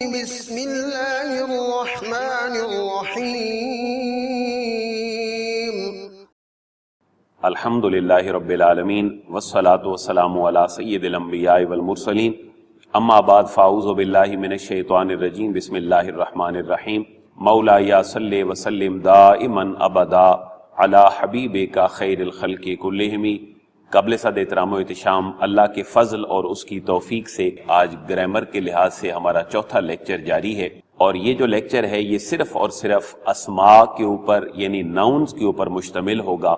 بسم اللہ الرحمن الرحیم الحمدللہ رب العالمین والصلاة والسلام علی سید الانبیاء والمرسلین اما بعد فاعوذ باللہ من الشیطان الرجیم بسم اللہ الرحمن الرحیم مولایا صلی وسلم دائما ابدا علی حبیبک خیر الخلق کلہم۔ قبل صد احترام و احتشام اللہ کے فضل اور اس کی توفیق سے آج گرامر کے لحاظ سے ہمارا چوتھا لیکچر جاری ہے، اور یہ جو لیکچر ہے یہ صرف اور صرف اسماء کے اوپر یعنی ناؤنز کے اوپر مشتمل ہوگا،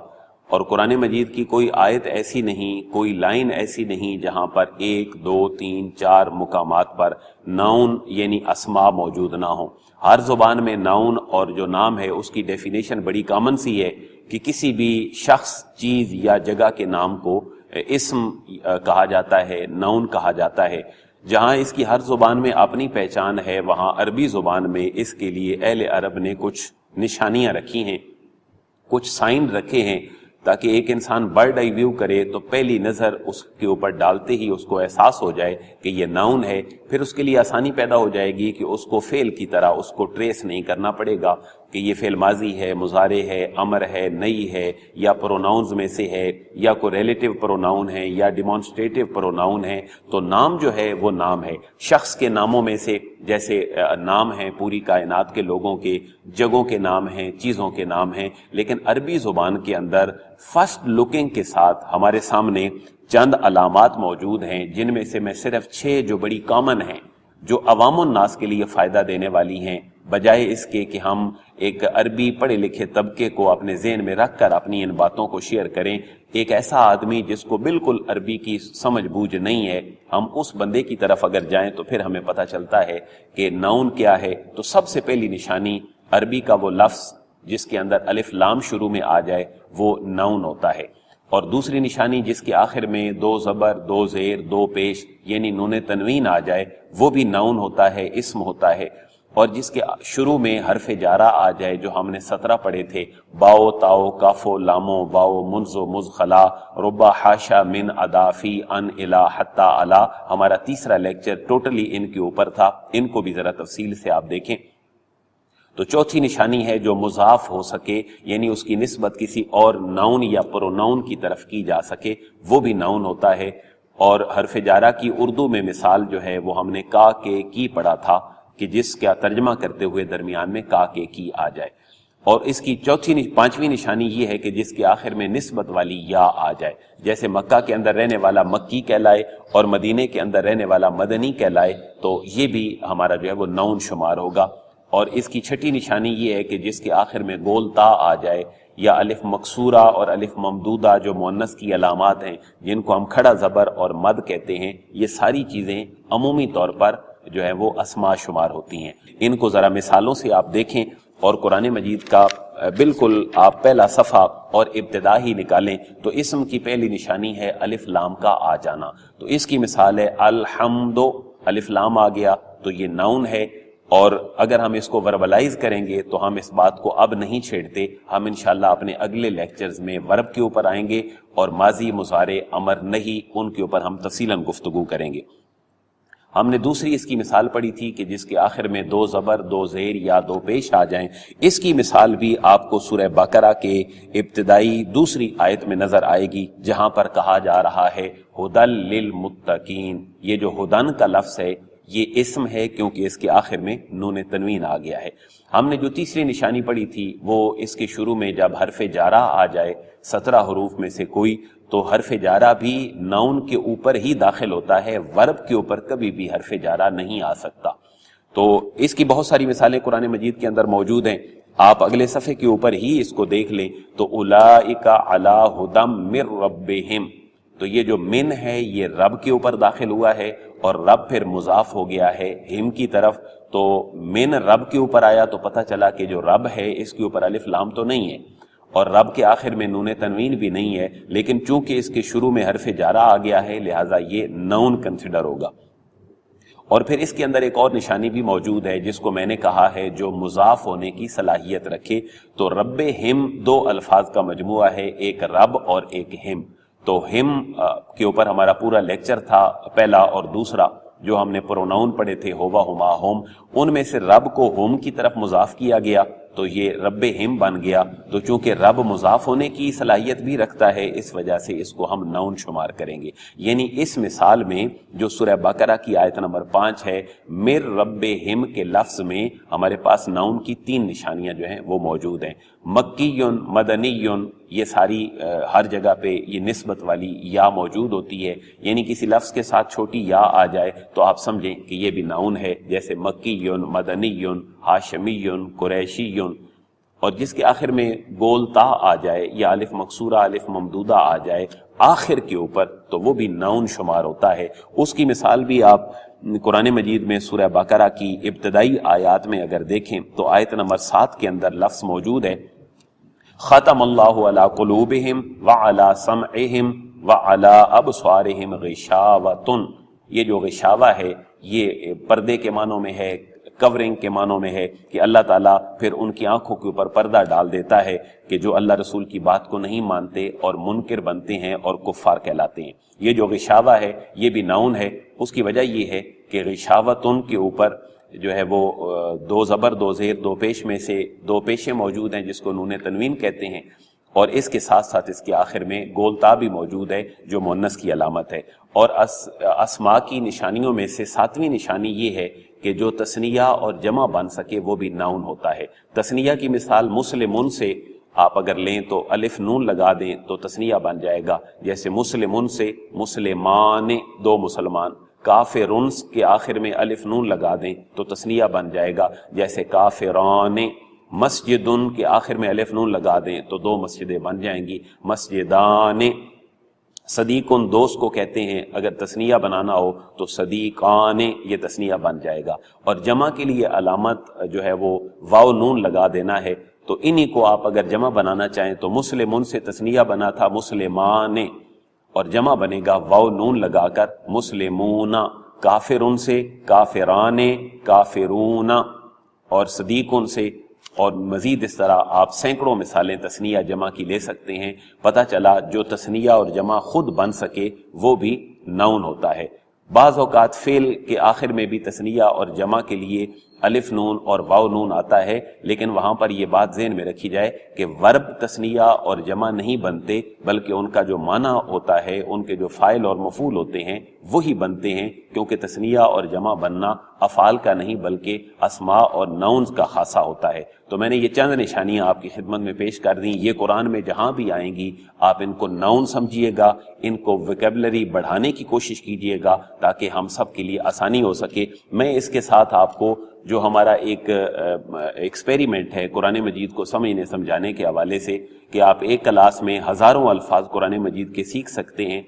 اور قرآن مجید کی کوئی آیت ایسی نہیں، کوئی لائن ایسی نہیں جہاں پر 1 2 3 4 مقامات پر ناؤن یعنی اسماء موجود نہ ہوں۔ ہر زبان میں ناؤن اور جو نام ہے اس کی ڈیفینیشن بڑی کامن سی ہے کہ کسی بھی شخص، چیز یا جگہ کے نام کو اسم کہا جاتا ہے، ناؤن کہا جاتا ہے۔ جہاں اس کی ہر زبان میں اپنی پہچان ہے، وہاں عربی زبان میں اس کے لیے اہل عرب نے کچھ نشانیاں رکھی ہیں، کچھ سائن رکھے ہیں، تاکہ ایک انسان برڈ آئی ویو کرے تو پہلی نظر اس کے اوپر ڈالتے ہی اس کو احساس ہو جائے کہ یہ ناؤن ہے، پھر اس کے لیے آسانی پیدا ہو جائے گی کہ اس کو فعل کی طرح اس کو ٹریس نہیں کرنا پڑے گا کہ یہ فعل ماضی ہے، مضارع ہے، امر ہے، نئی ہے، یا پروناؤنز میں سے ہے، یا کوئی ریلیٹیو پروناؤن ہے، یا ڈیمانسٹریٹیو پروناؤن ہے۔ تو نام جو ہے وہ نام ہے، شخص کے ناموں میں سے جیسے نام ہیں پوری کائنات کے لوگوں کے، جگہوں کے نام ہیں، چیزوں کے نام ہیں، لیکن عربی زبان کے اندر فرسٹ لوکنگ کے ساتھ ہمارے سامنے چند علامات موجود ہیں، جن میں سے میں صرف 6 جو بڑی کامن ہیں، جو عوام الناس کے لیے فائدہ دینے والی ہیں، بجائے اس کے کہ ہم ایک عربی پڑھے لکھے طبقے کو اپنے ذہن میں رکھ کر اپنی ان باتوں کو شیئر کریں۔ ایک ایسا آدمی جس کو بالکل عربی کی سمجھ بوجھ نہیں ہے، ہم اس بندے کی طرف اگر جائیں تو پھر ہمیں پتہ چلتا ہے کہ ناؤن کیا ہے۔ تو سب سے پہلی نشانی عربی کا وہ لفظ جس کے اندر الف لام شروع میں آ جائے وہ ناؤن ہوتا ہے، اور دوسری نشانی جس کے آخر میں 2 زبر 2 زیر 2 پیش یعنی نون تنوین آ جائے وہ بھی ناؤن ہوتا ہے، اسم ہوتا ہے، اور جس کے شروع میں حرف جارہ آ جائے جو ہم نے 17 پڑھے تھے، باؤ تاؤ کافو لامو واؤ منزو مزخلا ربا حاشا من ادافی ان الا حتی الا، ہمارا تیسرا لیکچر ٹوٹلی ان کے اوپر تھا، ان کو بھی ذرا تفصیل سے آپ دیکھیں۔ تو چوتھی نشانی ہے جو مضاف ہو سکے، یعنی اس کی نسبت کسی اور ناؤن یا پروناؤن کی طرف کی جا سکے، وہ بھی ناؤن ہوتا ہے۔ اور حرف جارہ کی اردو میں مثال جو ہے وہ ہم نے کا کے کی پڑھا تھا کہ جس کا ترجمہ کرتے ہوئے درمیان میں کا کے کی آ جائے، اور اس کی پانچویں نشانی یہ ہے کہ جس کے آخر میں نسبت والی یا آ جائے، جیسے مکہ کے اندر رہنے والا مکی کہلائے اور مدینے کے اندر رہنے والا مدنی کہلائے، تو یہ بھی ہمارا جو ہے وہ ناؤن شمار ہوگا۔ اور اس کی چھٹی نشانی یہ ہے کہ جس کے آخر میں گول تا آ جائے، یا الف مکسورہ اور الف ممدودہ جو مؤنث کی علامات ہیں جن کو ہم کھڑا زبر اور مد کہتے ہیں، یہ ساری چیزیں عمومی طور پر جو ہے وہ اسماء شمار ہوتی ہیں۔ ان کو ذرا مثالوں سے آپ دیکھیں، اور قرآن مجید کا بالکل آپ پہلا صفحہ اور ابتدا ہی نکالیں تو اسم کی پہلی نشانی ہے الف لام کا آ جانا۔ تو اس کی مثال ہے الحمد، الف لام آ گیا تو یہ ناؤن ہے، اور اگر ہم اس کو وربلائز کریں گے تو ہم اس بات کو اب نہیں چھیڑتے، ہم انشاءاللہ اپنے اگلے لیکچرز میں ورب کے اوپر آئیں گے، اور ماضی مضارع امر نہیں ان کے اوپر ہم تفصیلاً گفتگو کریں گے۔ ہم نے دوسری اس کی مثال پڑھی تھی کہ جس کے آخر میں 2 زبر 2 زیر یا 2 پیش آ جائیں، اس کی مثال بھی آپ کو سورہ بقرہ کے ابتدائی دوسری آیت میں نظر آئے گی، جہاں پر کہا جا رہا ہے ہدی للمتقین۔ یہ جو ہدن کا لفظ ہے یہ اسم ہے کیونکہ اس کے آخر میں نون تنوین آ گیا ہے۔ ہم نے جو تیسری نشانی پڑھی تھی وہ اس کے شروع میں جب حرف جارہ آ جائے 17 حروف میں سے کوئی، تو حرف جارہ بھی ناؤن کے اوپر ہی داخل ہوتا ہے، ورب کے اوپر کبھی بھی حرف جارہ نہیں آ سکتا۔ تو اس کی بہت ساری مثالیں قرآن مجید کے اندر موجود ہیں، آپ اگلے صفحے کے اوپر ہی اس کو دیکھ لیں تو اولئک علی ھدی من ربہم، تو یہ جو من ہے یہ رب کے اوپر داخل ہوا ہے، اور رب پھر مضاف ہو گیا ہے ہم کی طرف، تو من رب کے اوپر آیا تو پتہ چلا کہ جو رب ہے اس کے اوپر الف لام تو نہیں ہے، اور رب کے آخر میں نون تنوین بھی نہیں ہے، لیکن چونکہ اس کے شروع میں حرف جارہ آ گیا ہے لہٰذا یہ ناؤن کنسیڈر ہوگا۔ اور پھر اس کے اندر ایک اور نشانی بھی موجود ہے جس کو میں نے کہا ہے جو مضاف ہونے کی صلاحیت رکھے، تو رب ہم 2 الفاظ کا مجموعہ ہے، ایک رب اور ایک ہم۔ تو ہم کے اوپر ہمارا پورا لیکچر تھا، پہلا اور دوسرا، جو ہم نے پروناؤن پڑھے تھے ہوا ہما ہم، ان میں سے رب کو ہم کی طرف مضاف کیا گیا تو یہ رب ہم بن گیا، تو چونکہ رب مضاف ہونے کی صلاحیت بھی رکھتا ہے اس وجہ سے اس کو ہم نون شمار کریں گے۔ یعنی اس مثال میں جو سورہ بقرہ کی آیت نمبر 5 ہے، مر رب ہم کے لفظ میں ہمارے پاس نون کی 3 نشانیاں جو ہیں وہ موجود ہیں، مکیٌ، مدنیٌ، یہ ساری ہر جگہ پہ یہ نسبت والی یا موجود ہوتی ہے، یعنی کسی لفظ کے ساتھ چھوٹی یا آ جائے تو آپ سمجھیں کہ یہ بھی نون ہے، جیسے مکیٌ، مدنیٌ، ہاشمیٌ، قریشیٌ، اور جس کے آخر میں گول تا آ جائے یا الف مکسورہ الف ممدودہ آ جائے آخر کے اوپر تو وہ بھی نون شمار ہوتا ہے۔ اس کی مثال بھی آپ قرآن مجید میں سورہ بقرہ کی ابتدائی آیات میں اگر دیکھیں تو آیت نمبر 7 کے اندر لفظ موجود ہے، ختم اللہ علی قلوبہم وعلی سمعہم وعلی ابصارہم غشاوۃ۔ یہ جو غشاوہ ہے یہ پردے کے معنوں میں ہے، کورنگ کے معنوں میں ہے کہ اللہ تعالیٰ پھر ان کی آنکھوں کے اوپر پردہ ڈال دیتا ہے کہ جو اللہ رسول کی بات کو نہیں مانتے اور منکر بنتے ہیں اور کفار کہلاتے ہیں۔ یہ جو غشاوہ ہے یہ بھی نون ہے، اس کی وجہ یہ ہے کہ غشاوتن کے اوپر جو ہے وہ 2 زبر 2 زیر 2 پیش میں سے 2 پیشیں موجود ہیں جس کو نون تنوین کہتے ہیں، اور اس کے ساتھ ساتھ اس کے آخر میں گولتا بھی موجود ہے جو مؤنث کی علامت ہے۔ اور اسماء کی نشانیوں میں سے 7ویں نشانی یہ ہے کہ جو تثنیہ اور جمع بن سکے وہ بھی نون ہوتا ہے۔ تثنیہ کی مثال مسلمون سے آپ اگر لیں تو الف نون لگا دیں تو تثنیہ بن جائے گا، جیسے مسلمون سے مسلمان 2 مسلمان، کافرون کے آخر میں الف نون لگا دیں تو تثنیہ بن جائے گا، جیسے کافران۔ مسجدن کے آخر میں الف نون لگا دیں تو 2 مسجدیں بن جائیں گی، مسجدان۔ صدیقن دوست کو کہتے ہیں، اگر تثنیہ بنانا ہو تو صدیقان، یہ تثنیہ بن جائے گا۔ اور جمع کے لیے علامت جو ہے وہ واو نون لگا دینا ہے، تو انہی کو آپ اگر جمع بنانا چاہیں تو مسلمون سے تثنیہ بنا تھا مسلمان، اور جمع بنے گا واو نون لگا کر مسلمون۔ کافرون سے کافران، کافرون، اور صدیقن سے، اور مزید اس طرح آپ سینکڑوں مثالیں تثنیہ جمع کی لے سکتے ہیں۔ پتہ چلا جو تثنیہ اور جمع خود بن سکے وہ بھی نون ہوتا ہے۔ بعض اوقات فعل کے آخر میں بھی تثنیہ اور جمع کے لیے الف نون اور واو نون آتا ہے، لیکن وہاں پر یہ بات ذہن میں رکھی جائے کہ ورب تثنیہ اور جمع نہیں بنتے، بلکہ ان کا جو معنی ہوتا ہے، ان کے جو فاعل اور مفعول ہوتے ہیں وہی بنتے ہیں، کیونکہ تثنیہ اور جمع بننا افعال کا نہیں بلکہ اسماء اور نونز کا خاصہ ہوتا ہے۔ تو میں نے یہ چند نشانیاں آپ کی خدمت میں پیش کر دیں، یہ قرآن میں جہاں بھی آئیں گی آپ ان کو نون سمجھیے گا، ان کو ویکیبلری بڑھانے کی کوشش کیجیے گا تاکہ ہم سب کے لیے آسانی ہو سکے۔ میں اس کے ساتھ آپ کو جو ہمارا ایک ایکسپیریمنٹ ہے قرآن مجید کو سمجھنے سمجھانے کے حوالے سے کہ آپ ایک کلاس میں ہزاروں الفاظ قرآن مجید کے سیکھ سکتے ہیں،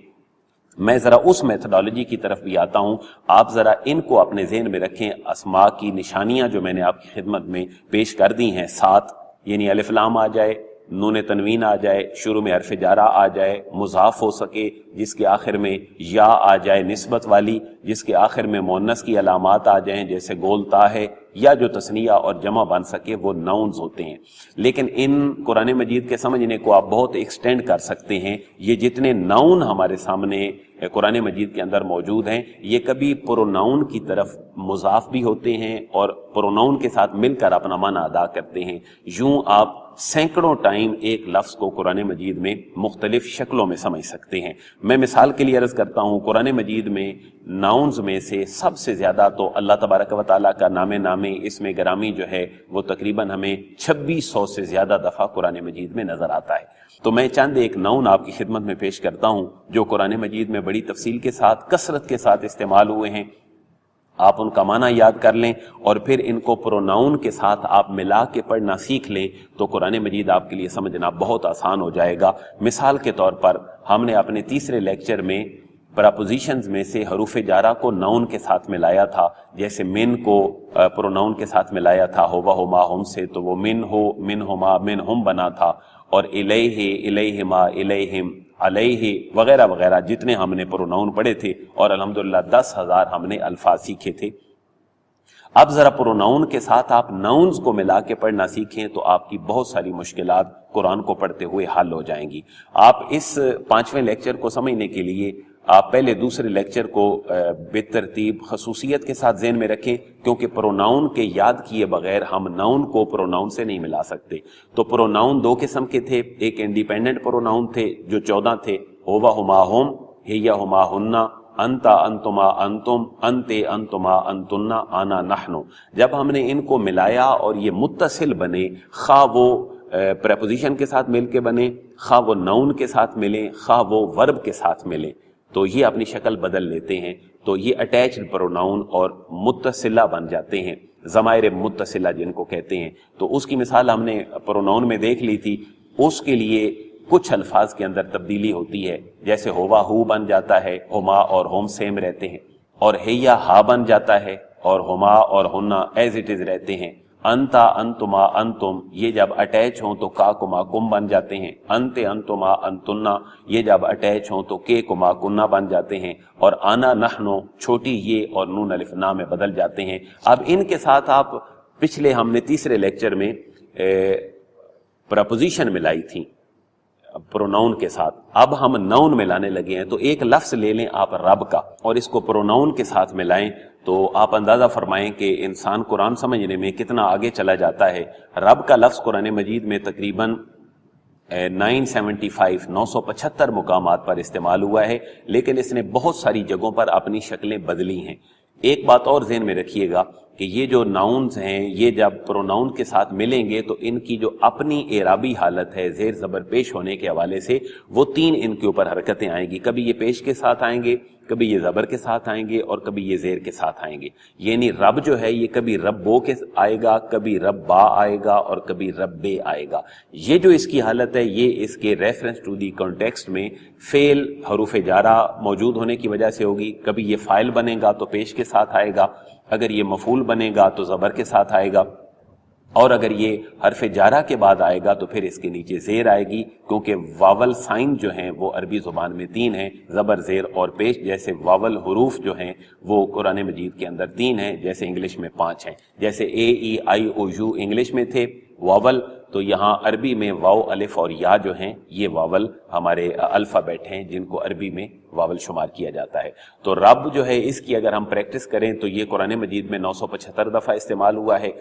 میں ذرا اس میتھڈالوجی کی طرف بھی آتا ہوں، آپ ذرا ان کو اپنے ذہن میں رکھیں۔ اسماء کی نشانیاں جو میں نے آپ کی خدمت میں پیش کر دی ہیں 7، یعنی الف لام آ جائے، نون تنوین آ جائے، شروع میں حرف جارہ آ جائے، مضاف ہو سکے جس کے آخر میں یا آ جائے نسبت والی، جس کے آخر میں مؤنث کی علامات آ جائیں جیسے گول تا ہے، یا جو تثنیہ اور جمع بن سکے وہ ناؤنز ہوتے ہیں۔ لیکن ان قرآن مجید کے سمجھنے کو آپ بہت ایکسٹینڈ کر سکتے ہیں۔ یہ جتنے ناؤن ہمارے سامنے قرآن مجید کے اندر موجود ہیں یہ کبھی پروناؤن کی طرف مضاف بھی ہوتے ہیں اور پروناؤن کے ساتھ مل کر اپنا معنی ادا کرتے ہیں۔ یوں آپ سینکڑوں ٹائم ایک لفظ کو قرآن مجید میں مختلف شکلوں میں سمجھ سکتے ہیں۔ میں مثال کے لیے عرض کرتا ہوں، قرآن مجید میں ناؤنز میں سے سب سے زیادہ تو اللہ تبارک و تعالیٰ کا نام اسم گرامی جو ہے وہ تقریباً ہمیں 2600 سے زیادہ دفعہ قرآن مجید میں نظر آتا ہے۔ تو میں چند ایک ناؤن آپ کی خدمت میں پیش کرتا ہوں جو قرآن مجید میں بڑی تفصیل کے ساتھ کثرت کے ساتھ استعمال ہوئے ہیں۔ آپ ان کا معنی یاد کر لیں اور پھر ان کو پروناؤن کے ساتھ آپ ملا کے پڑھنا سیکھ لیں تو قرآن مجید آپ کے لیے سمجھنا بہت آسان ہو جائے گا۔ مثال کے طور پر ہم نے اپنے تیسرے لیکچر میں پراپوزیشنز میں سے حروف جارہ کو ناؤن کے ساتھ ملایا تھا، جیسے من کو پروناؤن کے ساتھ ملایا تھا ہوا ہما ہم سے، تو وہ من ہو من ہما من ہم بنا تھا، اور الیہ الیہما الیہم علیہ وغیرہ وغیرہ جتنے ہم نے پروناؤن پڑھے تھے، اور الحمدللہ 10,000 ہم نے الفاظ سیکھے تھے۔ اب ذرا پروناؤن کے ساتھ آپ ناؤنز کو ملا کے پڑھنا سیکھیں تو آپ کی بہت ساری مشکلات قرآن کو پڑھتے ہوئے حل ہو جائیں گی۔ آپ اس 5ویں لیکچر کو سمجھنے کے لیے آپ پہلے دوسرے لیکچر کو بالترتیب خصوصیت کے ساتھ ذہن میں رکھیں، کیونکہ پروناؤن کے یاد کیے بغیر ہم ناؤن کو پروناؤن سے نہیں ملا سکتے۔ تو پروناؤن دو قسم کے تھے، ایک انڈیپینڈنٹ پروناؤن تھے جو 14 تھے، ہوا ہما ہم، ہیا ہما ہننا، انتا انتما انتم، انتے انتما انتنا، آنا نحنو۔ جب ہم نے ان کو ملایا اور یہ متصل بنے، خواہ وہ پریپوزیشن کے ساتھ مل کے بنے، خواہ وہ ناؤن کے ساتھ ملیں، خواہ وہ ورب کے ساتھ ملیں، تو یہ اپنی شکل بدل لیتے ہیں، تو یہ اٹیچڈ پروناؤن اور متصلہ بن جاتے ہیں، ضمائر متصلہ جن کو کہتے ہیں۔ تو اس کی مثال ہم نے پروناؤن میں دیکھ لی تھی۔ اس کے لیے کچھ الفاظ کے اندر تبدیلی ہوتی ہے، جیسے ہوا ہو بن جاتا ہے، ہما اور ہوم سیم رہتے ہیں، اور ہیا ہا بن جاتا ہے، اور ہما اور ہننا ایز اٹ از رہتے ہیں۔ انتا انتما انتم یہ جب اٹیچ ہوں تو کا کما کم بن جاتے ہیں، انتے انتما انتنا یہ جب اٹیچ ہوں تو کے کما کننا بن جاتے ہیں، اور آنا نحنو چھوٹی یہ اور نون الف نا میں بدل جاتے ہیں۔ اب ان کے ساتھ آپ پچھلے ہم نے تیسرے لیکچر میں پرپوزیشن ملائی تھی پروناؤن کے ساتھ، اب ہم ناؤن میں لانے لگے ہیں۔ تو ایک لفظ لے لیں آپ رب کا اور اس کو پروناؤن کے ساتھ ملائیں، تو آپ اندازہ فرمائیں کہ انسان قرآن سمجھنے میں کتنا آگے چلا جاتا ہے۔ رب کا لفظ قرآن مجید میں تقریباً 975 مقامات پر استعمال ہوا ہے، لیکن اس نے بہت ساری جگہوں پر اپنی شکلیں بدلی ہیں۔ ایک بات اور ذہن میں رکھیے گا کہ یہ جو ناؤنز ہیں یہ جب پروناؤن کے ساتھ ملیں گے تو ان کی جو اپنی اعرابی حالت ہے زیر زبر پیش ہونے کے حوالے سے، وہ تین ان کے اوپر حرکتیں آئیں گی، کبھی یہ پیش کے ساتھ آئیں گے، کبھی یہ زبر کے ساتھ آئیں گے، اور کبھی یہ زیر کے ساتھ آئیں گے۔ یعنی رب جو ہے یہ کبھی ربو کے آئے گا، کبھی ربا آئے گا، اور کبھی ربے آئے گا۔ یہ جو اس کی حالت ہے یہ اس کے ریفرنس ٹو دی کانٹیکسٹ میں فعل حروف جارہ موجود ہونے کی وجہ سے ہوگی۔ کبھی یہ فاعل بنے گا تو پیش کے ساتھ آئے گا، اگر یہ مفعول بنے گا تو زبر کے ساتھ آئے گا، اور اگر یہ حرف جارہ کے بعد آئے گا تو پھر اس کے نیچے زیر آئے گی، کیونکہ واول سائن جو ہیں وہ عربی زبان میں 3 ہیں، زبر زیر اور پیش، جیسے واول حروف جو ہیں وہ قرآن مجید کے اندر 3 ہیں، جیسے انگلش میں 5 ہیں۔ جیسے اے ای آئی او یو انگلش میں تھے واول، تو یہاں عربی میں واو الف اور یا جو ہیں یہ واول ہمارے الفابیٹ ہیں جن کو عربی میں واول شمار کیا جاتا ہے۔ تو رب جو ہے اس کی اگر ہم پریکٹس کریں تو یہ قرآن مجید میں 975 دفعہ استعمال ہوا ہے،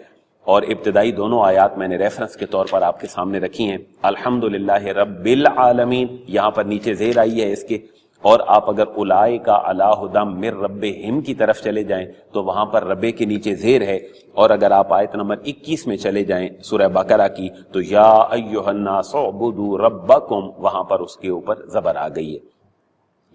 اور ابتدائی دونوں آیات میں نے ریفرنس کے طور پر آپ کے سامنے رکھی ہیں۔ الحمدللہ رب العالمین یہاں پر نیچے زیر آئی ہے اس کے، اور آپ اگر اولئک علی ھدی من ربہم کی طرف چلے جائیں تو وہاں پر ربے کے نیچے زیر ہے، اور اگر آپ آیت نمبر 21 میں چلے جائیں سورہ بقرہ کی تو یا ایھا الناس اعبدوا ربکم وہاں پر اس کے اوپر زبر آ گئی ہے۔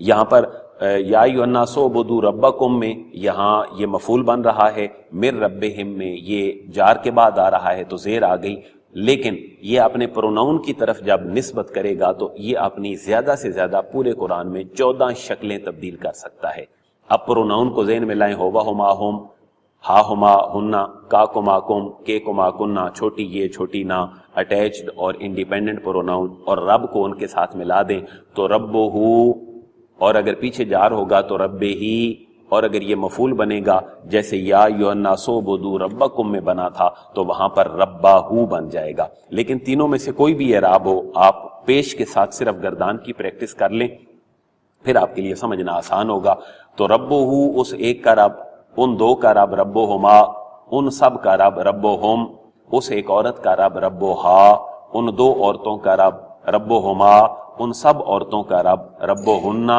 یہاں پر یا ایھا الناس اعبدوا ربکم میں یہاں یہ مفعول بن رہا ہے، من ربہم میں یہ جار کے بعد آ رہا ہے تو زیر آ گئی، لیکن یہ اپنے پروناؤن کی طرف جب نسبت کرے گا تو یہ اپنی زیادہ سے زیادہ پورے قرآن میں 14 شکلیں تبدیل کر سکتا ہے۔ اب پروناؤن کو ذہن میں لائیں، ہوا ہما ہم، ہا ہما ہننا، کا کما کم، کے کما کننا، چھوٹی یہ چھوٹی نا، اٹیچڈ اور انڈیپینڈنٹ پروناؤن، اور رب کو ان کے ساتھ ملا دیں تو ربو ہو، اور اگر پیچھے جار ہوگا تو ربے ہی، اور اگر یہ مفعول بنے گا جیسے یا ایھا الناس اعبدوا ربکم میں بنا تھا تو وہاں پر رباہو بن جائے گا۔ لیکن تینوں میں سے کوئی بھی اعراب ہو، آپ پیش کے ساتھ صرف گردان کی پریکٹس کر لیں، پھر آپ کے لیے سمجھنا آسان ہوگا۔ تو ربہو اس ایک کا رب، ان دو کا رب ربہما، ان سب کا رب ربہم، اس ایک عورت کا رب ربہا، ان دو عورتوں کا رب ربہما، ان سب عورتوں کا رب ربہن،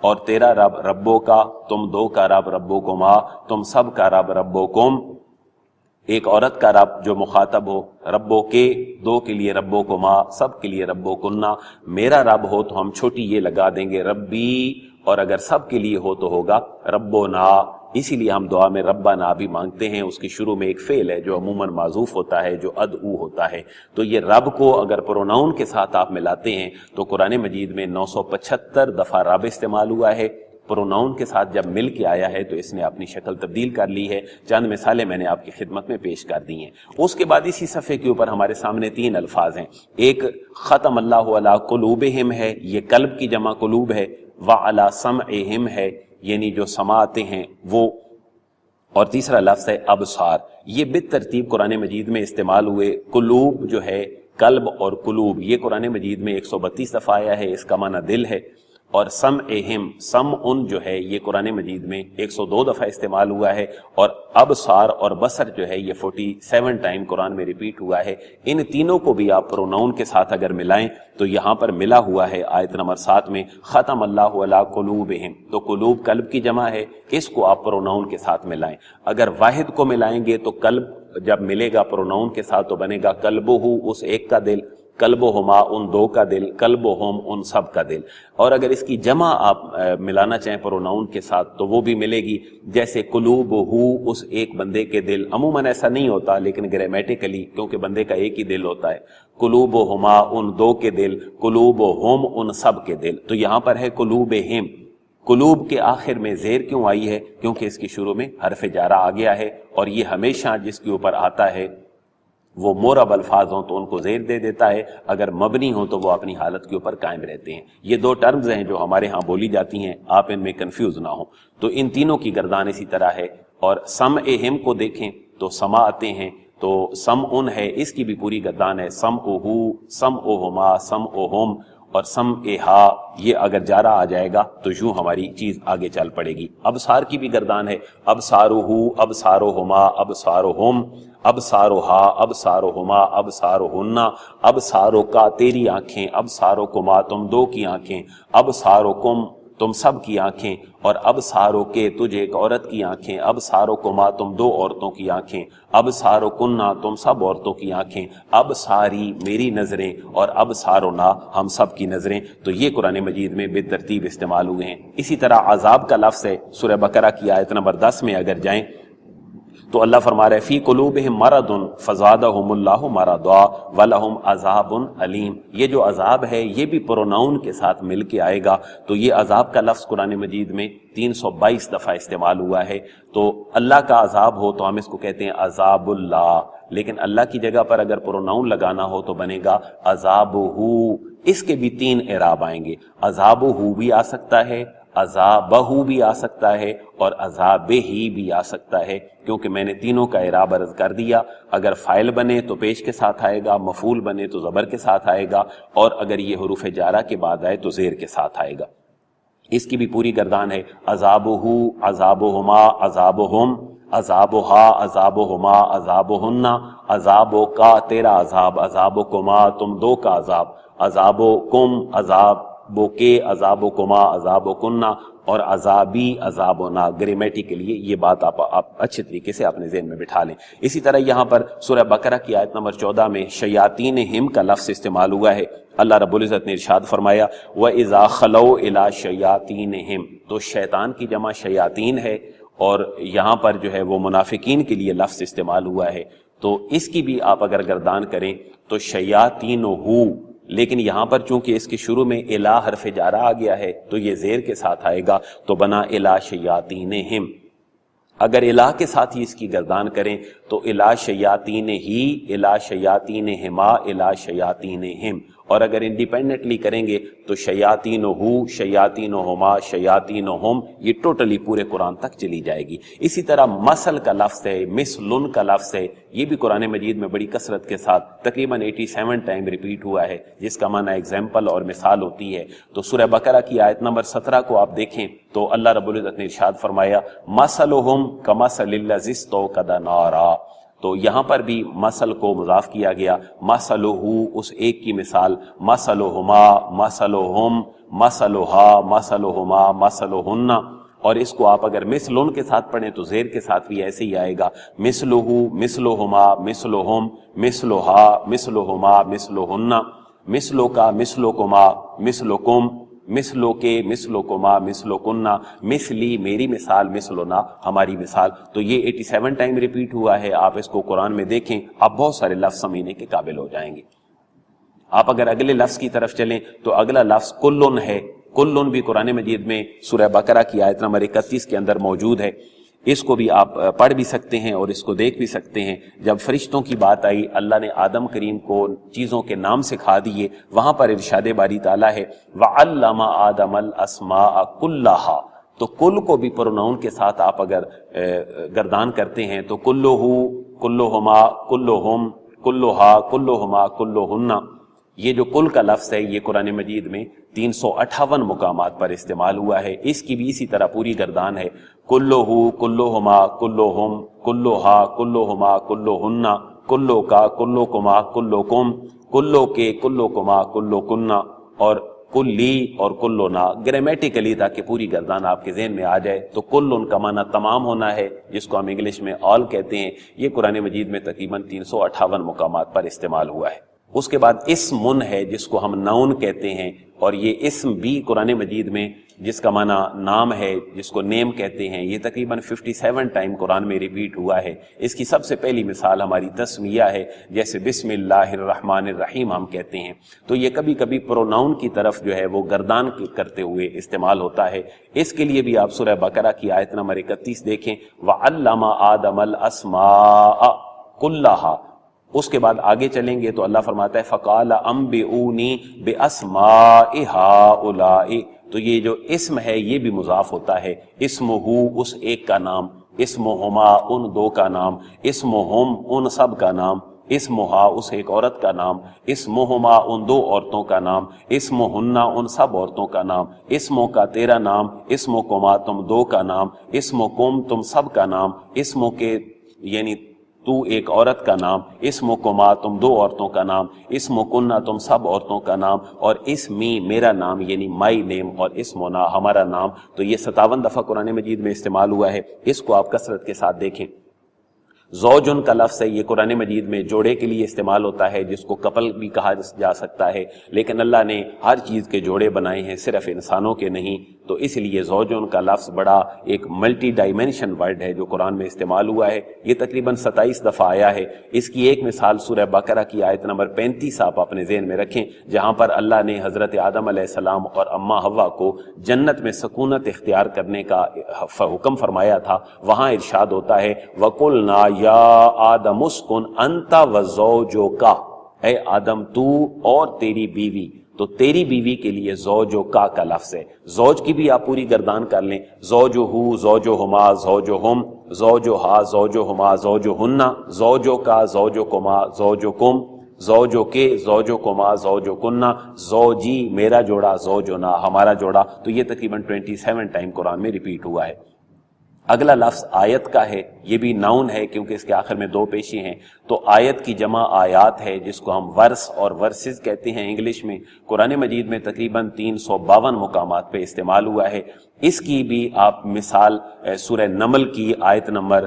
اور تیرا رب ربو کا، تم دو کا رب ربوکما، تم سب کا رب ربوکم، ایک عورت کا رب جو مخاطب ہو ربو کے، دو کے لیے ربوکما، سب کے لیے ربوکنہ، میرا رب ہو تو ہم چھوٹی یہ لگا دیں گے ربی، اور اگر سب کے لیے ہو تو ہوگا ربونا۔ اسی لیے ہم دعا میں ربنا بھی مانگتے ہیں، اس کی شروع میں ایک فعل ہے جو عموماً معذوف ہوتا ہے، جو ادعو ہوتا ہے۔ تو یہ رب کو اگر پروناؤن کے ساتھ آپ ملاتے ہیں تو قرآن مجید میں 975 دفعہ رب استعمال ہوا ہے، پروناؤن کے ساتھ جب مل کے آیا ہے تو اس نے اپنی شکل تبدیل کر لی ہے۔ چند مثالیں میں نے آپ کی خدمت میں پیش کر دی ہیں۔ اس کے بعد اسی صفحے کے اوپر ہمارے سامنے 3 الفاظ ہیں، ایک ختم اللہ علی قلوبہم ہے، یہ قلب کی جمع قلوب ہے، وعلی سمعہم ہے یعنی جو سماعتے ہیں وہ، اور تیسرا لفظ ہے ابصار۔ یہ بالترتیب قرآن مجید میں استعمال ہوئے۔ قلوب جو ہے قلب اور قلوب، یہ قرآن مجید میں 132 دفعہ آیا ہے، اس کا معنی دل ہے، اور سم اہم، سم ان جو ہے یہ قرآن مجید میں 102 دفعہ استعمال ہوا ہے، اور ابصار اور بصر جو ہے یہ 47 ٹائم قرآن میں ریپیٹ ہوا ہے۔ ان تینوں کو بھی آپ پروناؤن کے ساتھ اگر ملائیں تو یہاں پر ملا ہوا ہے آیت نمبر 7 میں ختم اللہ علی قلوبہم، تو قلوب قلب کی جمع ہے، اس کو آپ پروناؤن کے ساتھ ملائیں۔ اگر واحد کو ملائیں گے تو قلب جب ملے گا پروناؤن کے ساتھ تو بنے گا قلبہ، اس ایک کا دل، قلبہما ان دو کا دل، قلبہم ان سب کا دل۔ اور اگر اس کی جمع آپ ملانا چاہیں پروناؤن کے ساتھ تو وہ بھی ملے گی، جیسے قلوبہ اس ایک بندے کے دل، عموماً ایسا نہیں ہوتا لیکن گرامیٹیکلی کیونکہ بندے کا ایک ہی دل ہوتا ہے، قلوبہما ان دو کے دل، قلوبہم ان سب کے دل۔ تو یہاں پر ہے قلوبہم، قلوب کے آخر میں زیر کیوں آئی ہے؟ کیونکہ اس کی شروع میں حرف جارہ آ گیا ہے، اور یہ ہمیشہ جس کے اوپر آتا ہے وہ مورب الفاظ ہوں تو ان کو زیر دے دیتا ہے، اگر مبنی ہوں تو وہ اپنی حالت کے اوپر قائم رہتے ہیں۔ یہ دو ٹرمز ہیں جو ہمارے ہاں بولی جاتی ہیں، آپ ان میں کنفیوز نہ ہوں۔ تو ان تینوں کی گردان اسی طرح ہے۔ اور سم اہم کو دیکھیں تو سما آتے ہیں، تو سم ان ہے، اس کی بھی پوری گردان ہے، سم اوہو، سم اوہما، سم اوہم اور سم اہا۔ یہ اگر جارہ آ جائے گا تو یوں ہماری چیز آگے چل پڑے گی۔ ابصار کی بھی گردان ہے، ابصارہو، ابصارہما، ابصارہم، ابصارہا، ابصارہما، ابصارہن، ابصارکا تیری آنکھیں، ابصارکما تم دو کی آنکھیں، ابصارکم تم سب کی آنکھیں، اور ابصارکے تجھے ایک عورت کی آنکھیں، ابصارکما تم دو عورتوں کی آنکھیں، ابصارکن تم سب عورتوں کی آنکھیں، ابصاری میری نظریں، اور ابصارنا ہم سب کی نظریں۔ تو یہ قرآن مجید میں بالترتیب استعمال ہوئے ہیں۔ اسی طرح عذاب کا لفظ ہے، سورہ بقرہ کی آیت نمبر 10 میں اگر جائیں تو اللہ فرما رہے فی قلوبہم مرض فزادہم اللہ مرضا ولہم عذاب علیم۔ یہ جو عذاب ہے یہ بھی پروناؤن کے ساتھ مل کے آئے گا، تو یہ عذاب کا لفظ قرآن مجید میں 322 دفعہ استعمال ہوا ہے۔ تو اللہ کا عذاب ہو تو ہم اس کو کہتے ہیں عذاب اللہ، لیکن اللہ کی جگہ پر اگر پروناؤن لگانا ہو تو بنے گا عذابہ۔ اس کے بھی 3 اعراب آئیں گے، عذابہ بھی آ سکتا ہے، عذابہ بھی آ سکتا ہے، اور عذابہ بھی آ سکتا ہے، کیونکہ میں نے تینوں کا اعراب عرض کر دیا۔ اگر فاعل بنے تو پیش کے ساتھ آئے گا، مفعول بنے تو زبر کے ساتھ آئے گا، اور اگر یہ حروف جارہ کے بعد آئے تو زیر کے ساتھ آئے گا۔ اس کی بھی پوری گردان ہے، عذابہ، عذابہما، عذابہم، عذابہا، عذابہما، عذابہن، عذابکا تیرا عذاب، عذابکما تم دو کا عذاب، عذابکم عذابکے، عذابکما عذابکن، اور عذابی عذابنا۔ گریمیٹی کے لیے یہ بات آپ اچھے طریقے سے اپنے ذہن میں بٹھا لیں۔ اسی طرح یہاں پر سورہ بقرہ کی آیت نمبر 14 میں شیاطین ہم کا لفظ استعمال ہوا ہے۔ اللہ رب العزت نے ارشاد فرمایا وَإِذَا خَلَوْا إِلَىٰ شَيَاطِينِهِمْ، تو شیطان کی جمع شیاطین ہے، اور یہاں پر جو ہے وہ منافقین کے لیے لفظ استعمال ہوا ہے۔ تو اس کی بھی آپ اگر گردان کریں تو شیاطینہ، لیکن یہاں پر چونکہ اس کے شروع میں الہ حرف جارہ آ گیا ہے تو یہ زیر کے ساتھ آئے گا، تو بنا الہ شیاطینہم۔ اگر الہ کے ساتھ ہی اس کی گردان کریں تو الہ شیاطین ہی، الہ شیاطینہما، الہ شیاطینہم، اور اگر انڈیپینڈنٹلی کریں گے تو شیاطینہ، شیاطینہما، شیاطینہم، یہ ٹوٹلی پورے قرآن تک چلی جائے گی۔ اسی طرح مثل کا لفظ ہے، مثلن کا لفظ ہے، یہ بھی قرآن مجید میں بڑی کثرت کے ساتھ تقریباً 87 ٹائم ریپیٹ ہوا ہے، جس کا معنی ایگزامپل اور مثال ہوتی ہے۔ تو سورہ بقرہ کی آیت نمبر 17 کو آپ دیکھیں تو اللہ رب العزت نے ارشاد فرمایا مثلہم کمثل الذی استوقد نارا، تو یہاں پر بھی مثل کو مضاف کیا گیا، مثلہ اس ایک کی مثال، مثلہما، مثلہم، مثلہا، مثلہما، مثلہن، اور اس کو آپ اگر مثلن کے ساتھ پڑھیں تو زیر کے ساتھ بھی ایسے ہی آئے گا، مثلہ، مثلہما، مثلہم، مثلہا، مثلہما، مثلہن، مثلو کا، مثلکما، مثلکم، مثلو کے، مثلکما، مثلکن، مثلی میری مثال، مثلنا ہماری مثال۔ تو یہ 87 ٹائم ریپیٹ ہوا ہے، آپ اس کو قرآن میں دیکھیں، آپ بہت سارے لفظ سمجھنے کے قابل ہو جائیں گے۔ آپ اگر اگلے لفظ کی طرف چلیں تو اگلا لفظ کلن ہے۔ کلن بھی قرآن مجید میں سورہ بقرہ کی آیت نمبر 31 کے اندر موجود ہے۔ اس کو بھی آپ پڑھ بھی سکتے ہیں اور اس کو دیکھ بھی سکتے ہیں۔ جب فرشتوں کی بات آئی، اللہ نے آدم کریم کو چیزوں کے نام سکھا دیے، وہاں پر ارشاد باری تعالیٰ ہے وَعَلَّمَ آدَمَ الْأَسْمَاءَ كُلَّهَا، تو کل کو بھی پروناؤن کے ساتھ آپ اگر گردان کرتے ہیں تو کلہ، کلہما، کلہم، کلہا، کلہما، کلہن، یہ جو کل کا لفظ ہے یہ قرآن مجید میں 358 مقامات پر استعمال ہوا ہے. اس کی بھی اسی طرح پوری گردان ہے. کلہو، کلہما، کلہم، کلہا، کلہما، کلہن، کلو کا، کلوکما، کلوکم، کلو کے، کلوکما، کلوکنا اور کلی اور کلونا. گرامیٹیکلی تاکہ پوری گردان آپ کے ذہن میں آ جائے تو کلن کا معنی تمام ہونا ہے، جس کو ہم انگلش میں آل کہتے ہیں. یہ قرآن مجید میں تقریباً 358 مقامات پر استعمال ہوا ہے. اس کے بعد اسم ہے جس کو ہم ناؤن کہتے ہیں، اور یہ اسم بھی قرآن مجید میں جس کا معنی نام ہے، جس کو نیم کہتے ہیں، یہ تقریباً 57 ٹائم قرآن میں ریپیٹ ہوا ہے. اس کی سب سے پہلی مثال ہماری تسمیہ ہے، جیسے بسم اللہ الرحمن الرحیم ہم کہتے ہیں. تو یہ کبھی کبھی پروناؤن کی طرف جو ہے وہ گردان کرتے ہوئے استعمال ہوتا ہے. اس کے لیے بھی آپ سورہ بقرہ کی آیت نمبر 31 دیکھیں، وَعَلَّمَ آدَمَ الْأَسْمَاءَ كُلَّهَا. اس کے بعد آگے چلیں گے تو اللہ فرماتا ہے فَقَالَ أَنبِئُونِي بِأَسْمَاءِ هَؤُلَاءِ. تو یہ جو اسم ہے یہ بھی مضاف ہوتا ہے. اسمہ اس ایک کا نام، اسمہما ان دو کا نام، اسمہم ان سب کا نام، اسمہا اس ایک عورت کا نام، اسمہما ان دو عورتوں کا نام، اسمہن ان سب عورتوں کا نام، اسموں کا تیرا نام، اسمکما تم دو کا نام، اسمکم تم سب کا نام، اسموں کے یعنی تو ایک عورت کا نام، اسمکما تم دو عورتوں کا نام، اسمکنہ تم سب عورتوں کا نام، اور اسمی میرا نام یعنی مائی نیم، اور اسمنا ہمارا نام. تو یہ 57 دفعہ قرآن مجید میں استعمال ہوا ہے. اس کو آپ کثرت کے ساتھ دیکھیں. زوجن کا لفظ ہے، یہ قرآن مجید میں جوڑے کے لیے استعمال ہوتا ہے، جس کو کپل بھی کہا جا سکتا ہے. لیکن اللہ نے ہر چیز کے جوڑے بنائے ہیں، صرف انسانوں کے نہیں. تو اس لیے زوجن کا لفظ بڑا ایک ملٹی ڈائمینشن ورڈ ہے جو قرآن میں استعمال ہوا ہے. یہ تقریباً 27 دفعہ آیا ہے. اس کی ایک مثال سورہ بقرہ کی آیت نمبر 35 آپ اپنے ذہن میں رکھیں، جہاں پر اللہ نے حضرت آدم علیہ السلام اور اماں حوا کو جنت میں سکونت اختیار کرنے کا حکم فرمایا تھا. وہاں ارشاد ہوتا ہے وَقُلْنَا یا آدم اسکن انت وزوجک، اے آدم تو اور تیری بیوی. تو تیری بیوی کے لیے زوجو کا لفظ ہے. زوج کی بھی آپ پوری گردان کر لیں، زوجہو، زوجہما، زوجہم، زوجہا، زوجہما، زوجہن، زوجو کا، زوجکما، زوجکم، زوجو کے، زوجکما، زوجکن، زوجی میرا جوڑا، زوجنا ہمارا جوڑا. تو یہ تقریباً 27 ٹائم قرآن میں ریپیٹ ہوا ہے. اگلا لفظ آیت کا ہے، یہ بھی ناؤن ہے کیونکہ اس کے آخر میں دو پیشی ہیں. تو آیت کی جمع آیات ہے، جس کو ہم ورس اور ورسز کہتے ہیں انگلش میں. قرآن مجید میں تقریباً 352 مقامات پہ استعمال ہوا ہے. اس کی بھی آپ مثال سورہ نمل کی آیت نمبر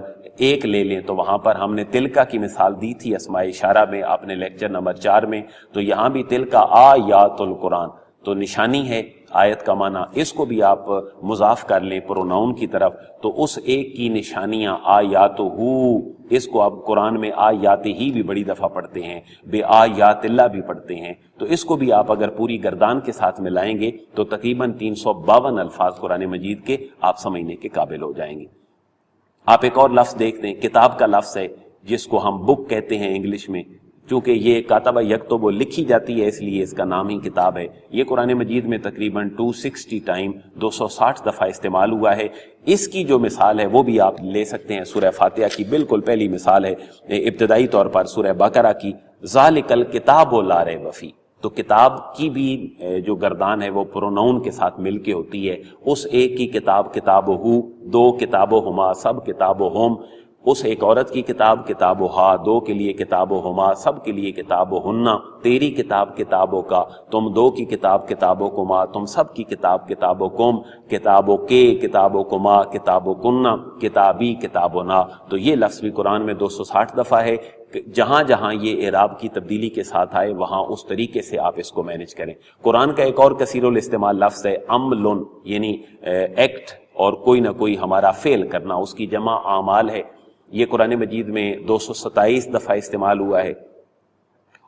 1 لے لیں تو وہاں پر ہم نے تلکا کی مثال دی تھی اسماء اشارہ میں، آپ نے لیکچر نمبر 4 میں. تو یہاں بھی تلکا آیات القرآن تو نشانی ہے آیت کا معنی. اس کو بھی آپ مضاف کر لیں پروناؤن کی طرف تو اس ایک کی نشانیاں آیات ہو. اس کو آپ قرآن میں آیات ہی بھی بڑی دفعہ پڑھتے ہیں، بے آیات اللہ بھی پڑھتے ہیں. تو اس کو بھی آپ اگر پوری گردان کے ساتھ ملائیں گے تو تقریباً 352 الفاظ قرآن مجید کے آپ سمجھنے کے قابل ہو جائیں گے. آپ ایک اور لفظ دیکھ دیں، کتاب کا لفظ ہے جس کو ہم بک کہتے ہیں انگلش میں. چونکہ یہ کاتبہ یکتب و لکھی جاتی ہے اس لیے اس کا نام ہی کتاب ہے. یہ قرآن مجید میں تقریباً 260 ٹائم 260 دفعہ استعمال ہوا ہے. اس کی جو مثال ہے وہ بھی آپ لے سکتے ہیں سورہ فاتحہ کی. بالکل پہلی مثال ہے ابتدائی طور پر سورہ بقرہ کی، ذالک الکتاب لا ریب فیہ. تو کتاب کی بھی جو گردان ہے وہ پروناؤن کے ساتھ مل کے ہوتی ہے. اس ایک کی کتاب کتاب ہو، دو کتاب ہما سب کتاب ہم، اس ایک عورت کی کتاب کتاب ہا، دو کے لیے کتاب ہما سب کے لیے کتاب ہننا، تیری کتاب کتابوں کا، تم دو کی کتاب کتابوں کما تم سب کی کتاب کتابوں کم، کتابوں کے کتابوں کما کتابوں کننا، کتابی کتابنا. تو یہ لفظ بھی قرآن میں 260 دفعہ ہے. جہاں جہاں یہ اعراب کی تبدیلی کے ساتھ آئے وہاں اس طریقے سے آپ اس کو مینج کریں. قرآن کا ایک اور کثیر الاستعمال لفظ ہے عمل، یعنی ایکٹ اور کوئی نہ کوئی ہمارا فعل کرنا، اس کی جمع اعمال ہے. یہ قرآن مجید میں 227 دفعہ استعمال ہوا ہے.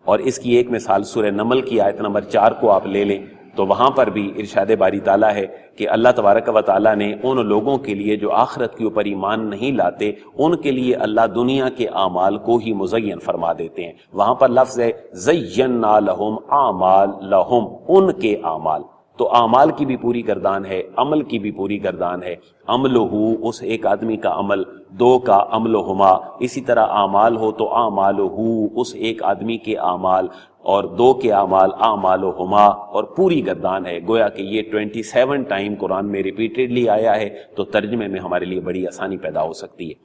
اور اس کی ایک مثال سورہ نمل کی آیت نمبر 4 کو آپ لے لیں تو وہاں پر بھی ارشاد باری تعالیٰ ہے کہ اللہ تبارک و تعالیٰ نے ان لوگوں کے لیے جو آخرت کے اوپر ایمان نہیں لاتے ان کے لیے اللہ دنیا کے اعمال کو ہی مزین فرما دیتے ہیں. وہاں پر لفظ ہے زینا لہم اعمال لہم، ان کے اعمال. تو اعمال کی بھی پوری گردان ہے، عمل کی بھی پوری گردان ہے. عمل ہو اس ایک آدمی کا عمل، دو کا عمل ہما، اسی طرح اعمال ہو تو اعمال ہو اس ایک آدمی کے اعمال، اور 2 کے اعمال اعمالہما اور پوری گردان ہے. گویا کہ یہ 27 ٹائم قرآن میں ریپیٹڈلی آیا ہے تو ترجمے میں ہمارے لیے بڑی آسانی پیدا ہو سکتی ہے.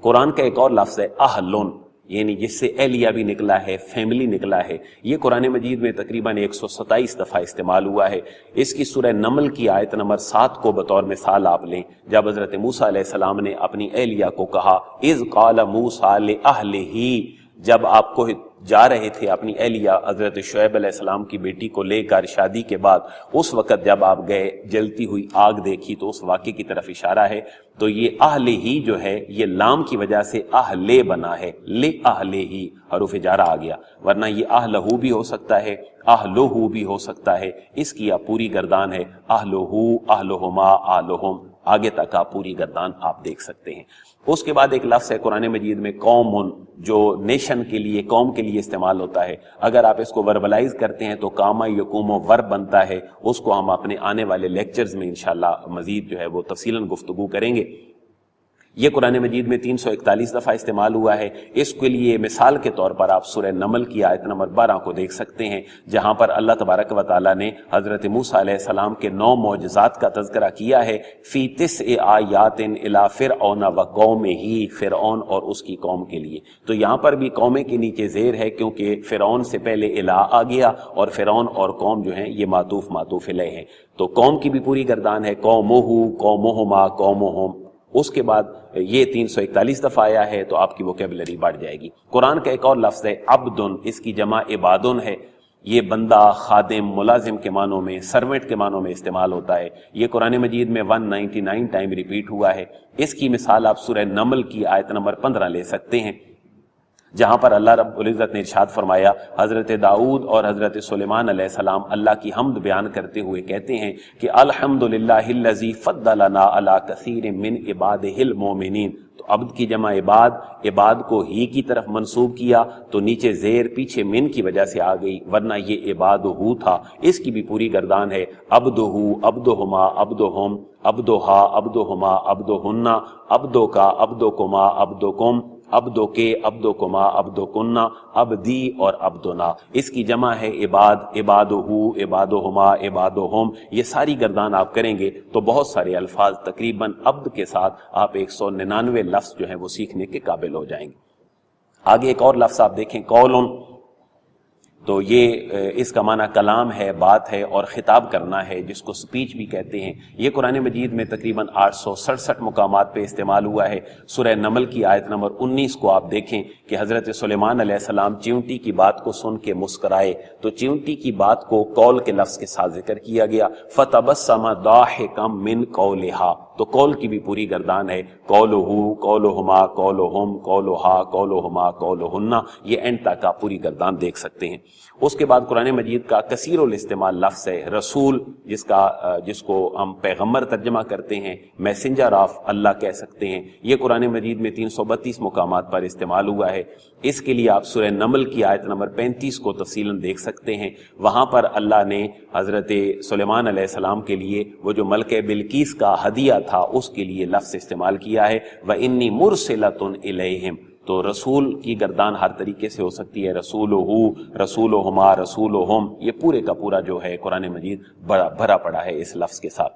قرآن کا ایک اور لفظ ہے اہلن، یعنی جس سے اہلیہ بھی نکلا ہے، فیملی نکلا ہے. یہ قرآن مجید میں تقریباً 127 دفعہ استعمال ہوا ہے. اس کی سورہ نمل کی آیت نمبر 7 کو بطور مثال آپ لیں، جب حضرت موسیٰ علیہ السلام نے اپنی اہلیہ کو کہا اذ قال موسیٰ لأہلہ، جب آپ کو جا رہے تھے اپنی اہلیہ حضرت شعیب علیہ السلام کی بیٹی کو لے کر شادی کے بعد، اس وقت جب آپ گئے جلتی ہوئی آگ دیکھی تو اس واقعے کی طرف اشارہ ہے. تو یہ اہل ہی جو ہے یہ لام کی وجہ سے اہلے بنا ہے، لے اہلے ہی حروف جارہ آ گیا، ورنہ یہ اہلہو بھی ہو سکتا ہے، اہلہو بھی ہو سکتا ہے. اس کی آپ پوری گردان ہے اہلہو، اہلہما، اہلہم، آگے تک آپ پوری گردان آپ دیکھ سکتے ہیں. اس کے بعد ایک لفظ ہے قرآن مجید میں قومن، جو نیشن کے لیے، قوم کے لیے استعمال ہوتا ہے. اگر آپ اس کو وربلائز کرتے ہیں تو قام یقوم و ورب بنتا ہے. اس کو ہم اپنے آنے والے لیکچرز میں انشاءاللہ مزید جو ہے وہ تفصیلاً گفتگو کریں گے. یہ قرآن مجید میں 341 دفعہ استعمال ہوا ہے. اس کے لیے مثال کے طور پر آپ سورہ نمل کی آیت نمبر 12 کو دیکھ سکتے ہیں، جہاں پر اللہ تبارک و تعالیٰ نے حضرت موسیٰ علیہ السلام کے 9 معجزات کا تذکرہ کیا ہے. فی 9 آیات الی فرعون و قومہ، فرعون اور اس کی قوم کے لیے. تو یہاں پر بھی قومیں کے نیچے زیر ہے، کیونکہ فرعون سے پہلے الی آ گیا اور فرعون اور قوم جو ہیں یہ معطوف الیہ ہیں. تو قوم کی بھی پوری گردان ہے، قومہ، قومہما، قومہم. اس کے بعد یہ 341 دفعہ آیا ہے تو آپ کی ووکیبلری بڑھ جائے گی. قرآن کا ایک اور لفظ ہے عبدن، اس کی جمع عبادن ہے. یہ بندہ، خادم، ملازم کے معنوں میں، سروینٹ کے معنوں میں استعمال ہوتا ہے. یہ قرآن مجید میں 199 ٹائم ریپیٹ ہوا ہے. اس کی مثال آپ سورہ نمل کی آیت نمبر 15 لے سکتے ہیں، جہاں پر اللہ رب العزت نے ارشاد فرمایا، حضرت داؤد اور حضرت سلیمان علیہ السلام اللہ کی حمد بیان کرتے ہوئے کہتے ہیں کہ الحمدللہ الذی فضلنا علی کثیر من عبادہ المؤمنین. تو عبد کی جمع عباد کو ہی کی طرف منسوب کیا تو نیچے زیر پیچھے من کی وجہ سے آ گئی، ورنہ یہ عبادہ تھا. اس کی بھی پوری گردان ہے عبدہ، عبدہما، عبدہم، عبدہا، عبدہما، عبدہن، عبدک، عبدکما، عبدکم، عبدو کے، عبدو کما، عبدو کننا، عبدی اور عبدنا. اس کی جمع ہے عباد، عبادہو، عبادہما، عبادہم. یہ ساری گردان آپ کریں گے تو بہت سارے الفاظ تقریباً عبد کے ساتھ آپ 199 لفظ جو ہیں وہ سیکھنے کے قابل ہو جائیں گے. آگے ایک اور لفظ آپ دیکھیں قولن، تو یہ اس کا معنی کلام ہے، بات ہے اور خطاب کرنا ہے، جس کو سپیچ بھی کہتے ہیں. یہ قرآن مجید میں تقریباً 867 مقامات پہ استعمال ہوا ہے. سورہ نمل کی آیت نمبر 19 کو آپ دیکھیں کہ حضرت سلیمان علیہ السلام چیونٹی کی بات کو سن کے مسکرائے تو چیونٹی کی بات کو قول کے لفظ کے ساتھ ذکر کیا گیا. فَتَبَسَّمَ ضَاحِكًا مِّن قَوْلِهَا، تو قول کی بھی پوری گردان ہے قولہو، قولہما، قولہم، قولہا، قولہما، قولہن. یہ اینڈ تک آپ پوری گردان دیکھ سکتے ہیں. اس کے بعد قرآن مجید کا کثیر الاستعمال لفظ ہے رسول، جس کو ہم پیغمبر ترجمہ کرتے ہیں، میسنجر آف اللہ کہہ سکتے ہیں. یہ قرآن مجید میں 332 مقامات پر استعمال ہوا ہے. اس کے لیے آپ سورہ نمل کی آیت نمبر 35 کو تفصیلاً دیکھ سکتے ہیں. وہاں پر اللہ نے حضرت سلیمان علیہ السلام کے لیے وہ جو ملکہ بلقیس کا ہدیہ تھا اس کے لیے لفظ استعمال کیا ہے وَإِنِّي مُرْسِلَةٌ إِلَيْهِمْ. تو رسول کی گردان ہر طریقے سے ہو سکتی ہے، رسولہو، رسولہما، رسولہم. یہ پورے کا پورا جو ہے قرآن مجید بڑا بھرا پڑا ہے اس لفظ کے ساتھ.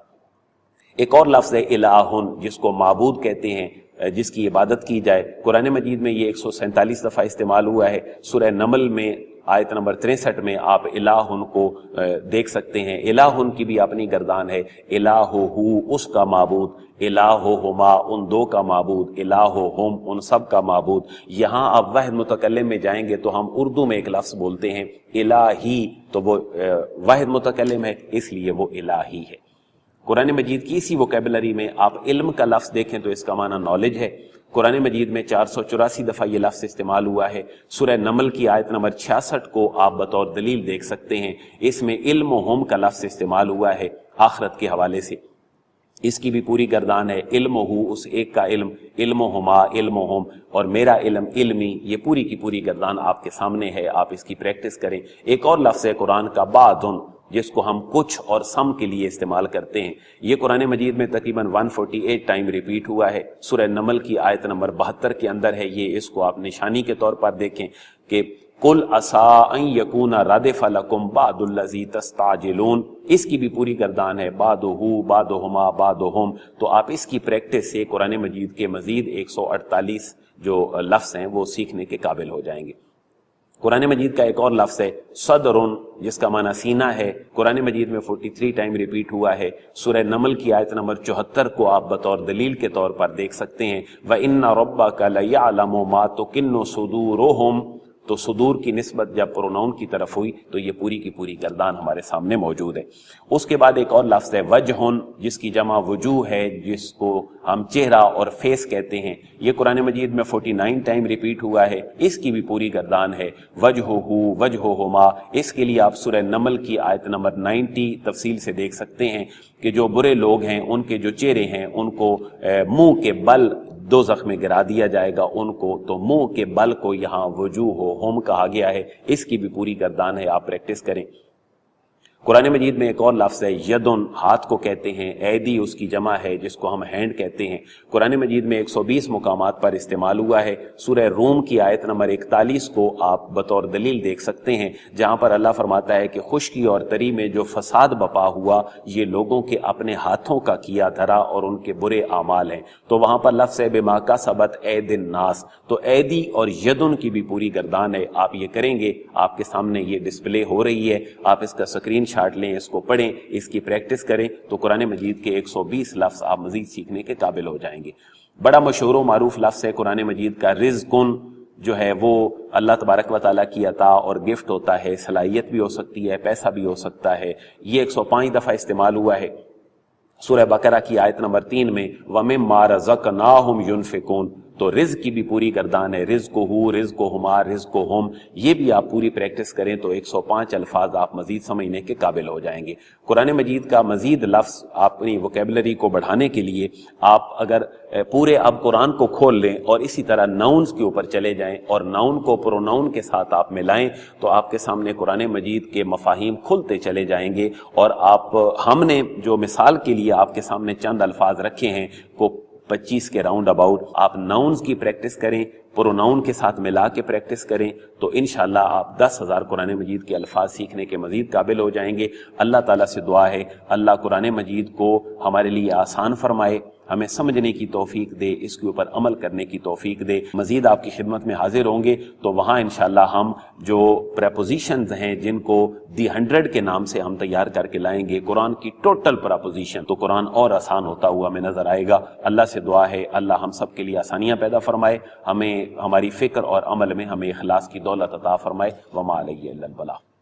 ایک اور لفظ ہے الہن، جس کو معبود کہتے ہیں، جس کی عبادت کی جائے. قرآن مجید میں یہ 147 دفعہ استعمال ہوا ہے. سورہ نمل میں آیت نمبر 63 میں آپ الہن کو دیکھ سکتے ہیں. الہن کی بھی اپنی گردان ہے، الہو، اس کا معبود، الہوہما، ان دو کا معبود، الہوہم، ان سب کا معبود. یہاں آپ واحد متکلم میں جائیں گے تو ہم اردو میں ایک لفظ بولتے ہیں الہی، تو وہ واحد متکلم ہے اس لیے وہ الہی ہے. قرآن مجید کی اسی ووکیبلری میں آپ علم کا لفظ دیکھیں تو اس کا معنی نالج ہے. قرآن مجید میں 484 دفعہ یہ لفظ استعمال ہوا ہے. سورہ نمل کی آیت نمبر 66 کو آپ بطور دلیل دیکھ سکتے ہیں. اس میں علم و ہم کا لفظ استعمال ہوا ہے آخرت کے حوالے سے. اس کی بھی پوری گردان ہے علم ہو، اس ایک کا علم، علم ہما، علم ہم، اور میرا علم علمی. یہ پوری کی پوری گردان آپ کے سامنے ہے، آپ اس کی پریکٹس کریں. ایک اور لفظ ہے قرآن کا بعدن، جس کو ہم کچھ اور سم کے لیے استعمال کرتے ہیں. یہ قرآن مجید میں تقریباً 148 ٹائم ریپیٹ ہوا ہے. سورہ نمل کی آیت نمبر 72 کے اندر ہے یہ. اس کو آپ نشانی کے طور پر دیکھیں کہ قل عسا ان یکون ردف لکم بعض الذی تستعجلون، اس کی بھی پوری گردان ہے، بعضہ بعضہما بعضہم، تو آپ اس کی پریکٹس سے قرآن مجید کے مزید 148 جو لفظ ہیں وہ سیکھنے کے قابل ہو جائیں گے۔ قرآن مجید کا ایک اور لفظ ہے صدرن، جس کا معنی سینہ ہے، قرآن مجید میں 43 ٹائم ریپیٹ ہوا ہے۔ سورہ نمل کی آیت نمبر 74 کو آپ بطور دلیل کے طور پر دیکھ سکتے ہیں، وَإِنَّ رَبَّكَ لَيَعْلَمُ مَا تُكِنُّ صُدُورُهُمْ، تو صدور کی نسبت جب پروناؤن کی طرف ہوئی تو یہ پوری کی پوری گردان ہمارے سامنے موجود ہے۔ اس کے بعد ایک اور لفظ ہے وجہن، جس کی جمع وجوہ ہے، جس کو ہم چہرہ اور فیس کہتے ہیں، یہ قرآن مجید میں 49 ٹائم ریپیٹ ہوا ہے، اس کی بھی پوری گردان ہے، وجہہ وجہہما۔ اس کے لیے آپ سورہ نمل کی آیت نمبر 90 تفصیل سے دیکھ سکتے ہیں کہ جو برے لوگ ہیں ان کے جو چہرے ہیں ان کو منہ کے بل دوزخ میں گرا دیا جائے گا ان کو، تو منہ کے بل کو یہاں وجوہہم کہا گیا ہے، اس کی بھی پوری گردان ہے، آپ پریکٹس کریں۔ قرآن مجید میں ایک اور لفظ ہے یدن، ہاتھ کو کہتے ہیں، ایدی اس کی جمع ہے جس کو ہم ہینڈ کہتے ہیں، قرآن مجید میں 120 مقامات پر استعمال ہوا ہے۔ سورہ روم کی آیت نمبر 41 کو آپ بطور دلیل دیکھ سکتے ہیں، جہاں پر اللہ فرماتا ہے کہ خشکی اور تری میں جو فساد بپا ہوا یہ لوگوں کے اپنے ہاتھوں کا کیا دھرا اور ان کے برے اعمال ہیں، تو وہاں پر لفظ ہے بما کسبت ایدی الناس، تو ایدی اور یدن کی بھی پوری گردان ہے۔ آپ یہ کریں گے، آپ کے سامنے یہ ڈسپلے ہو رہی ہے، آپ اس کا اسکرین شاٹ لیں، اس کو پڑھیں، اس کی پریکٹس کریں، تو قرآن مجید کے 120 لفظ آپ مزید سیکھنے کے قابل ہو جائیں گے۔ بڑا مشہور و معروف لفظ ہے قرآن مجید کا رزقن، جو ہے وہ اللہ تبارک و تعالیٰ کی عطا اور گفٹ ہوتا ہے، صلاحیت بھی ہو سکتی ہے، پیسہ بھی ہو سکتا ہے، یہ 105 دفعہ استعمال ہوا ہے۔ سورہ بقرہ کی آیت نمبر 3 میں وَمِمَّا رَزَقْنَاهُمْ يُنْفِقُونَ، تو رزق کی بھی پوری گردان ہے، رزقہ رزقہما رزقہم، یہ بھی آپ پوری پریکٹس کریں تو 105 الفاظ آپ مزید سمجھنے کے قابل ہو جائیں گے۔ قرآن مجید کا مزید لفظ اپنی ووکیبلری کو بڑھانے کے لیے آپ اگر پورے اب قرآن کو کھول لیں اور اسی طرح ناؤنز کے اوپر چلے جائیں اور ناؤن کو پروناؤن کے ساتھ آپ ملائیں تو آپ کے سامنے قرآن مجید کے مفاہیم کھلتے چلے جائیں گے، اور ہم نے جو مثال کے لیے آپ کے سامنے چند الفاظ رکھے ہیں کو 25 کے راؤنڈ اباؤٹ، آپ ناؤنز کی پریکٹس کریں، پروناؤن کے ساتھ ملا کے پریکٹس کریں تو انشاءاللہ آپ 10,000 قرآن مجید کے الفاظ سیکھنے کے مزید قابل ہو جائیں گے۔ اللہ تعالیٰ سے دعا ہے اللہ قرآن مجید کو ہمارے لیے آسان فرمائے، ہمیں سمجھنے کی توفیق دے، اس کے اوپر عمل کرنے کی توفیق دے۔ مزید آپ کی خدمت میں حاضر ہوں گے تو وہاں انشاءاللہ ہم جو پریپوزیشنز ہیں جن کو دی 100 کے نام سے ہم تیار کر کے لائیں گے، قرآن کی ٹوٹل پریپوزیشن، تو قرآن اور آسان ہوتا ہوا ہمیں نظر آئے گا۔ اللہ سے دعا ہے اللہ ہم سب کے لیے آسانیاں پیدا فرمائے، ہمیں ہماری فکر اور عمل میں ہمیں اخلاص کی دولت عطا فرمائے۔ وما علیہ الا البلاغ۔